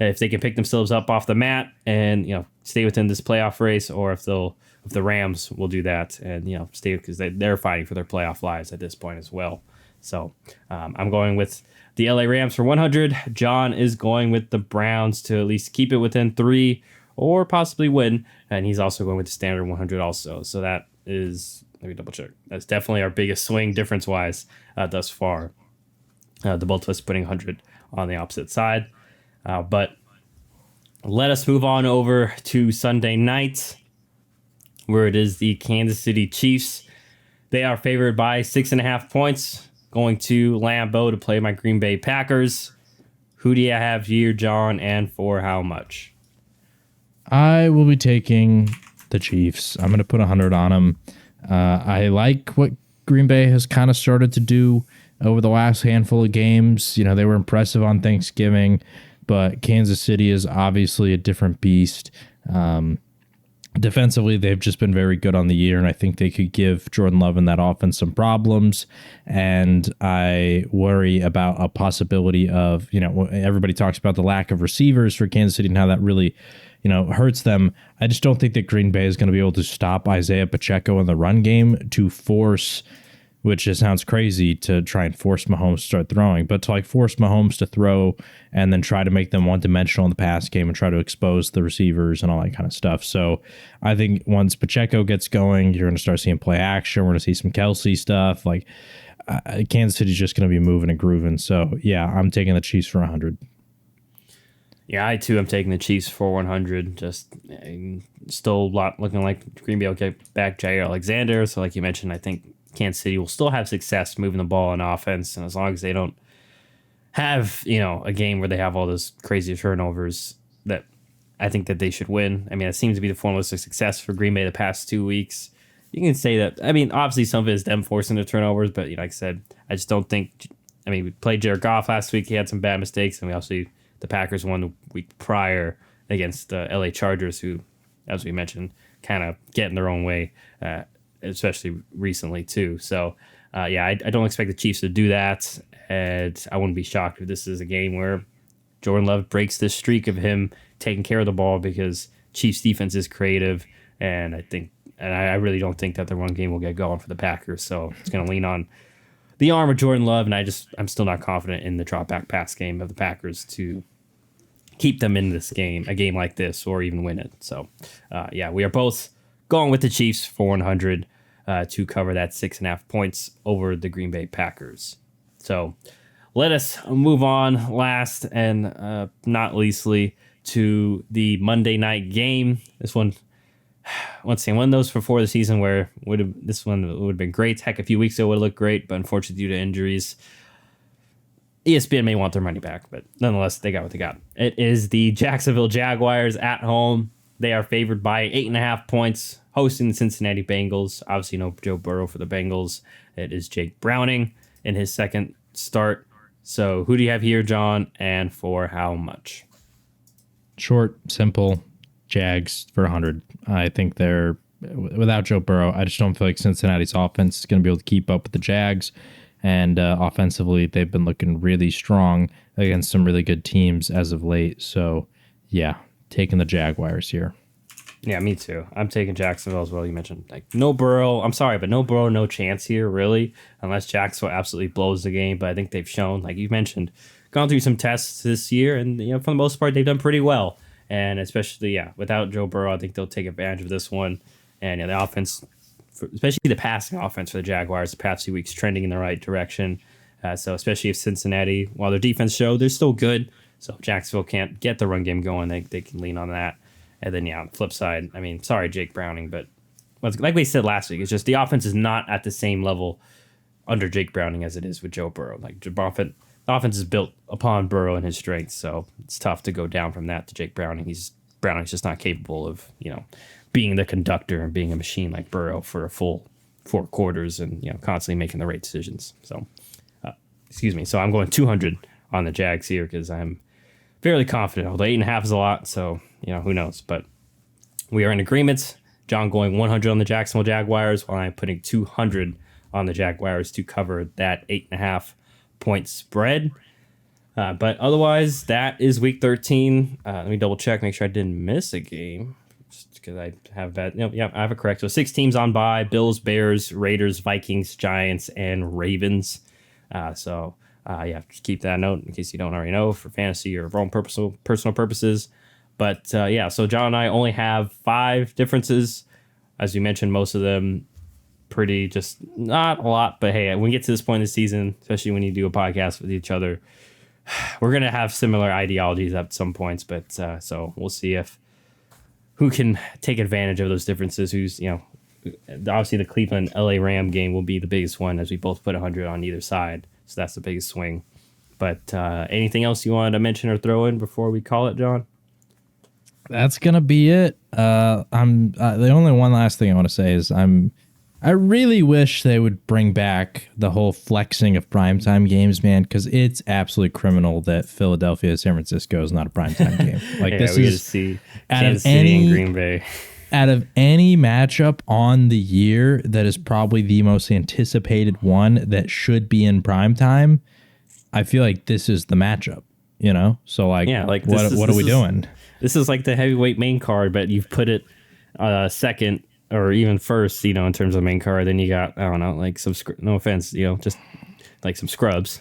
if they can pick themselves up off the mat and stay within this playoff race, or if the Rams will do that and stay, because they're fighting for their playoff lives at this point as well. So I'm going with the LA Rams for 100. John is going with the Browns to at least keep it within 3 or possibly win, and he's also going with the standard 100 also. So that is. Let me double check. That's definitely our biggest swing difference-wise thus far. The both of us putting 100 on the opposite side. But let us move on over to Sunday night, where it is the Kansas City Chiefs. They are favored by 6.5 points, going to Lambeau to play my Green Bay Packers. Who do you have here, John, and for how much? I will be taking the Chiefs. I'm going to put 100 on them. I like what Green Bay has kind of started to do over the last handful of games. They were impressive on Thanksgiving, but Kansas City is obviously a different beast. Defensively, they've just been very good on the year, and I think they could give Jordan Love and that offense some problems. And I worry about a possibility of, everybody talks about the lack of receivers for Kansas City and how that really hurts them. I just don't think that Green Bay is going to be able to stop Isaiah Pacheco in the run game to force, which just sounds crazy to try and force Mahomes to start throwing, but to force Mahomes to throw and then try to make them one-dimensional in the pass game and try to expose the receivers and all that kind of stuff. So I think once Pacheco gets going, you're going to start seeing play action. We're going to see some Kelsey stuff. Kansas City's just going to be moving and grooving. So yeah, I'm taking the Chiefs for 100. Yeah, I too am taking the Chiefs for 100. Just still a lot looking like Green Bay will get back Jair Alexander. So like you mentioned, I think Kansas City will still have success moving the ball on offense. And as long as they don't have, a game where they have all those crazy turnovers, that I think that they should win. I mean, it seems to be the formula of success for Green Bay the past 2 weeks. You can say that. I mean, obviously some of it is them forcing the turnovers, but like I said, I just don't think. We played Jared Goff last week. He had some bad mistakes, and we also the Packers won the week prior against the LA Chargers, who, as we mentioned, kind of get in their own way, especially recently too. So I don't expect the Chiefs to do that, and I wouldn't be shocked if this is a game where Jordan Love breaks this streak of him taking care of the ball, because Chiefs defense is creative, and I really don't think that the run game will get going for the Packers. So it's going to lean on the arm of Jordan Love, and I'm still not confident in the drop back pass game of the Packers to keep them in this game, a game like this, or even win it. So we are both going with the Chiefs for 100 to cover that 6.5 points over the Green Bay Packers. So let us move on last and not leastly to the Monday night game. This one, once again, one of those before the season where this one would have been great. Heck, a few weeks ago would have looked great, but unfortunately due to injuries, ESPN may want their money back, but nonetheless, they got what they got. It is the Jacksonville Jaguars at home. They are favored by 8.5 points, hosting the Cincinnati Bengals. Obviously, no Joe Burrow for the Bengals. It is Jake Browning in his second start. So who do you have here, John, and for how much? Short, simple, Jags for 100. I think they're, without Joe Burrow, I just don't feel like Cincinnati's offense is going to be able to keep up with the Jags. And offensively, they've been looking really strong against some really good teams as of late. So, yeah, taking the Jaguars here. Yeah, me too. I'm taking Jacksonville as well. You mentioned no Burrow. I'm sorry, but no Burrow, no chance here, really, unless Jacksonville absolutely blows the game. But I think they've shown, like you mentioned, gone through some tests this year, and for the most part, they've done pretty well. And especially, without Joe Burrow, I think they'll take advantage of this one. And the offense, especially the passing offense for the Jaguars, the past few weeks trending in the right direction. So especially if Cincinnati, while their defense showed, they're still good. So if Jacksonville can't get the run game going, they can lean on that. And then, on the flip side, sorry, Jake Browning, but like we said last week, it's just the offense is not at the same level under Jake Browning as it is with Joe Burrow. The offense is built upon Burrow and his strengths, so it's tough to go down from that to Jake Browning. Browning's just not capable of, being the conductor and being a machine like Burrow for a full 4 quarters and, constantly making the right decisions. So, So I'm going 200 on the Jags here because I'm fairly confident, although 8.5 is a lot, so who knows. But we are in agreement. John going 100 on the Jacksonville Jaguars, while I'm putting 200 on the Jaguars to cover that 8.5 point spread. But otherwise, that is week 13. Let me double check, make sure I didn't miss a game, just because I have that. I have it correct. So 6 teams on bye: Bills, Bears, Raiders, Vikings, Giants, and Ravens. Just keep that note in case you don't already know for fantasy or for own personal purposes. But so John and I only have 5 differences. As you mentioned, most of them pretty just not a lot. But hey, when we get to this point in the season, especially when you do a podcast with each other, we're going to have similar ideologies at some points. But so we'll see who can take advantage of those differences. Obviously the Cleveland LA Ram game will be the biggest one, as we both put 100 on either side. So that's the biggest swing. But anything else you wanted to mention or throw in before we call it, John? That's gonna be it. The only one last thing I want to say is I really wish they would bring back the whole flexing of primetime games, man, because it's absolutely criminal that Philadelphia San Francisco is not a primetime game. Like this is see Kansas City and Green Bay. Out of any matchup on the year that is probably the most anticipated one that should be in primetime, I feel like this is the matchup. So what are we doing? This is like the heavyweight main card, but you've put it second or even first, in terms of main card. Then you got, I don't know, like some, no offense, just like some scrubs,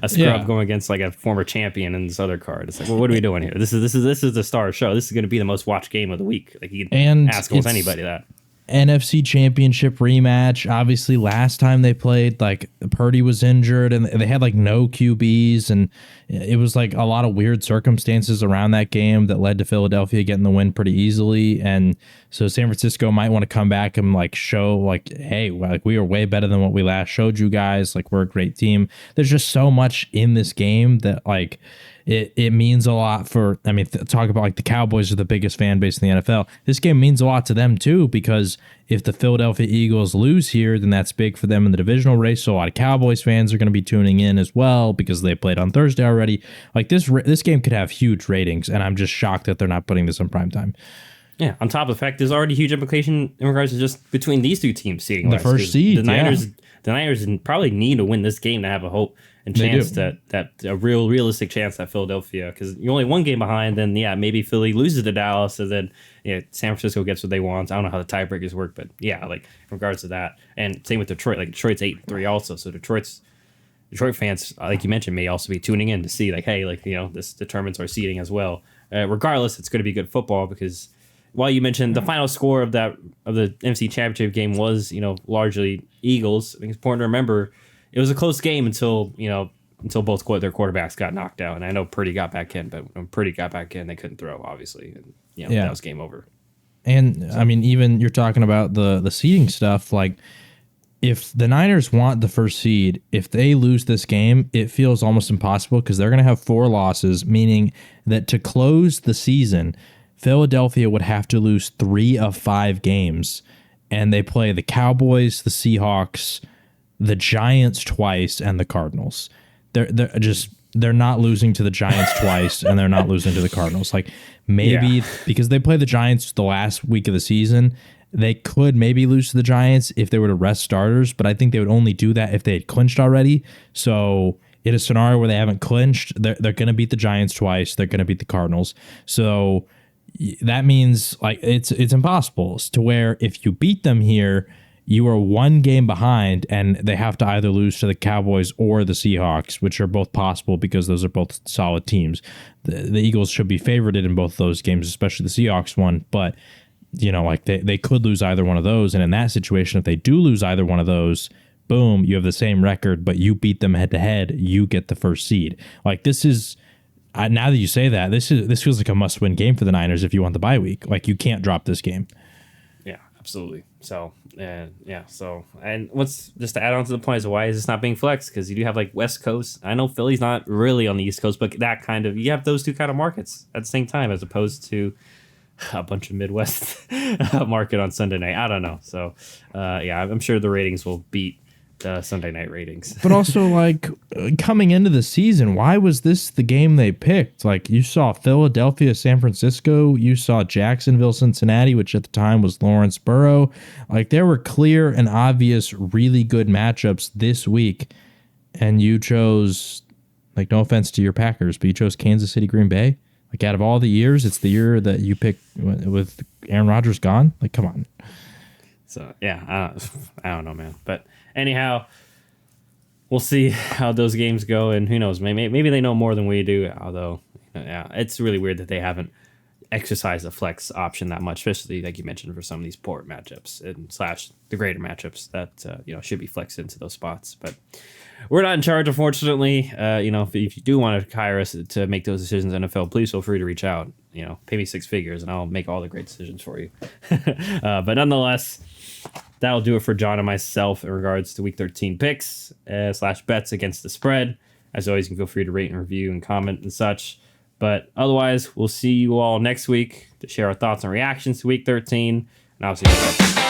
a scrub going against like a former champion in this other card. It's like, well, what are we doing here? This is the star show. This is going to be the most watched game of the week. Like you can ask almost anybody that. NFC Championship rematch. Obviously, last time they played, like Purdy was injured and they had like no QBs, and it was like a lot of weird circumstances around that game that led to Philadelphia getting the win pretty easily. And so San Francisco might want to come back and like show like, hey, like we are way better than what we last showed you guys. Like we're a great team. There's just so much in this game that like It means a lot for, I mean, talk about like the Cowboys are the biggest fan base in the NFL. This game means a lot to them too, because if the Philadelphia Eagles lose here, then that's big for them in the divisional race. So a lot of Cowboys fans are going to be tuning in as well because they played on Thursday already. Like this game could have huge ratings, and I'm just shocked that they're not putting this on primetime. Yeah, on top of the fact, there's already huge implication in regards to just between these two teams seeding the first seed. The Niners probably need to win this game to have a hope and chance that a realistic chance that Philadelphia, because you're only one game behind, then maybe Philly loses to Dallas, and then San Francisco gets what they want. I don't know how the tiebreakers work, but like in regards to that, and same with Detroit. Like Detroit's 8-3 also, so Detroit fans, like you mentioned, may also be tuning in to see like, hey, like this determines our seeding as well. Regardless, it's going to be good football because. While you mentioned the final score of the NFC Championship game was, largely Eagles, I think it's important to remember it was a close game until both their quarterbacks got knocked out. And I know Purdy got back in, but when Purdy got back in, they couldn't throw, obviously. And, that was game over. And, I mean, even you're talking about the seeding stuff, like if the Niners want the first seed, if they lose this game, it feels almost impossible because they're going to have 4 losses, meaning that to close the season – Philadelphia would have to lose 3 of 5 games, and they play the Cowboys, the Seahawks, the Giants twice, and the Cardinals. They're not losing to the Giants twice, and they're not losing to the Cardinals. Like maybe because they play the Giants the last week of the season, they could maybe lose to the Giants if they were to rest starters, but I think they would only do that if they had clinched already. So in a scenario where they haven't clinched, they're going to beat the Giants twice. They're going to beat the Cardinals. So that means like it's impossible to where if you beat them here, you are 1 game behind and they have to either lose to the Cowboys or the Seahawks, which are both possible because those are both solid teams. The Eagles should be favored in both those games, especially the Seahawks one. But, like they could lose either one of those. And in that situation, if they do lose either one of those, boom, you have the same record, but you beat them head to head, you get the first seed. Like this is... now that you say that, this feels like a must-win game for the Niners if you want the bye week. Like you can't drop this game. Yeah, absolutely. So, So, and what's just to add on to the point is why is this not being flexed? Because you do have like West Coast. I know Philly's not really on the East Coast, but that kind of you have those two kind of markets at the same time as opposed to a bunch of Midwest market on Sunday night. I don't know. So, I'm sure the ratings will beat the Sunday night ratings. But also, like, coming into the season, why was this the game they picked? Like, you saw Philadelphia, San Francisco, you saw Jacksonville, Cincinnati, which at the time was Lawrenceburg. Like, there were clear and obvious, really good matchups this week, and you chose, like, no offense to your Packers, but you chose Kansas City, Green Bay. Like, out of all the years, it's the year that you picked with Aaron Rodgers gone. Like, come on. So, I don't know, man. But anyhow, we'll see how those games go, and who knows, maybe they know more than we do, although, it's really weird that they haven't exercised the flex option that much, especially, like you mentioned, for some of these poor matchups and / the greater matchups that, should be flexed into those spots. But we're not in charge, unfortunately. If you do want to hire us to make those decisions in NFL, please feel free to reach out. Pay me 6 figures, and I'll make all the great decisions for you. But nonetheless, that'll do it for John and myself in regards to Week 13 picks / bets against the spread. As always, you can feel free to rate and review and comment and such. But otherwise, we'll see you all next week to share our thoughts and reactions to Week 13. And obviously,